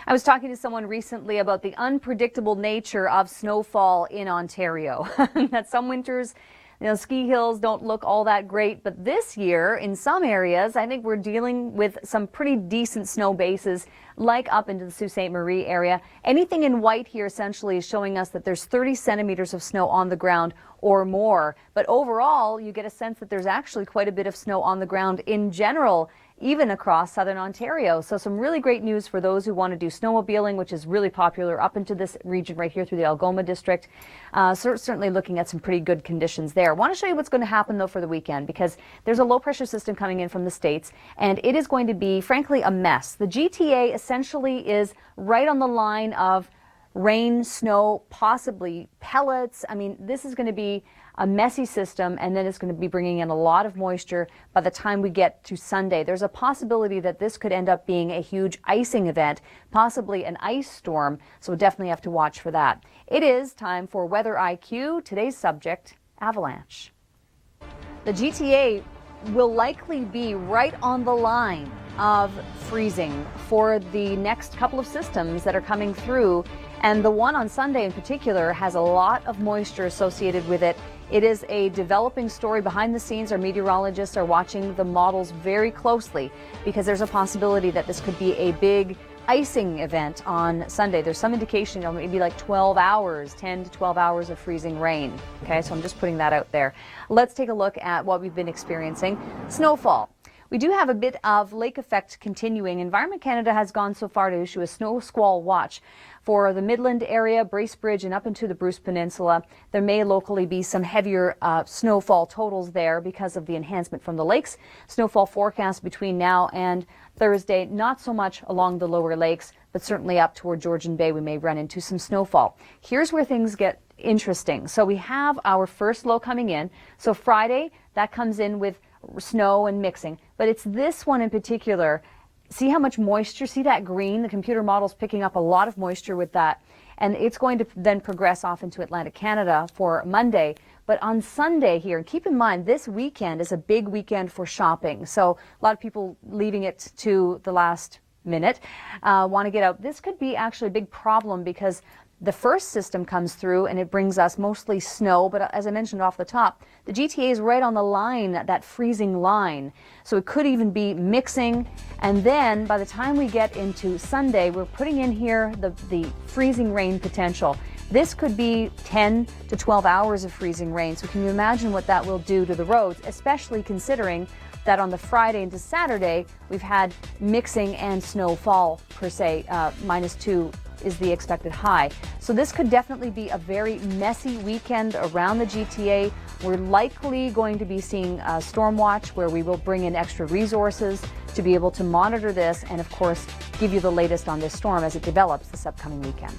I was talking to someone recently about the unpredictable nature of snowfall in Ontario. That some winters, ski hills don't look all that great, but this year in some areas, I think we're dealing with some pretty decent snow bases, like up into the Sault Ste. Marie area. Anything in white here essentially is showing us that there's 30 centimeters of snow on the ground or more. But overall, you get a sense that there's actually quite a bit of snow on the ground in general, even across southern Ontario. So some really great news for those who want to do snowmobiling, which is really popular up into this region right here through the Algoma district. Certainly looking at some pretty good conditions there. I want to show you what's going to happen though for the weekend, because there's a low pressure system coming in from the States, and it is going to be, frankly, a mess. The GTA essentially is right on the line of rain, snow, possibly pellets. I mean, this is going to be a messy system, and then it's going to be bringing in a lot of moisture by the time we get to Sunday. There's a possibility that this could end up being a huge icing event, possibly an ice storm, so we'll definitely have to watch for that. It is time for Weather IQ. Today's subject, avalanche. The GTA will likely be right on the line of freezing for the next couple of systems that are coming through, and the one on Sunday in particular has a lot of moisture associated with it. It is a developing story behind the scenes. Our meteorologists are watching the models very closely because there's a possibility that this could be a big icing event on Sunday. There's some indication of maybe like 12 hours, 10 to 12 hours of freezing rain. Okay, so I'm just putting that out there. Let's take a look at what we've been experiencing. Snowfall. We do have a bit of lake effect continuing. Environment Canada has gone so far to issue a snow squall watch for the Midland area, Bracebridge, and up into the Bruce Peninsula. There may locally be some heavier snowfall totals there because of the enhancement from the lakes. Snowfall forecast between now and Thursday, not so much along the lower lakes, but certainly up toward Georgian Bay we may run into some snowfall. Here's where things get interesting. So we have our first low coming in. So Friday, that comes in with snow and mixing, but it's this one in particular. See how much moisture, see that green? The computer model's picking up a lot of moisture with that, and it's going to then progress off into Atlantic Canada for Monday. But on Sunday here, and keep in mind this weekend is a big weekend for shopping, so a lot of people leaving it to the last minute want to get out. This could be actually a big problem because the first system comes through and it brings us mostly snow, but as I mentioned off the top, the GTA is right on the line, that freezing line. So it could even be mixing, and then by the time we get into Sunday, we're putting in here the freezing rain potential. This could be 10 to 12 hours of freezing rain, so can you imagine what that will do to the roads, especially considering that on the Friday into Saturday, we've had mixing and snowfall per se, -2 is the expected high. So this could definitely be a very messy weekend around the GTA. We're likely going to be seeing a storm watch where we will bring in extra resources to be able to monitor this and of course give you the latest on this storm as it develops this upcoming weekend.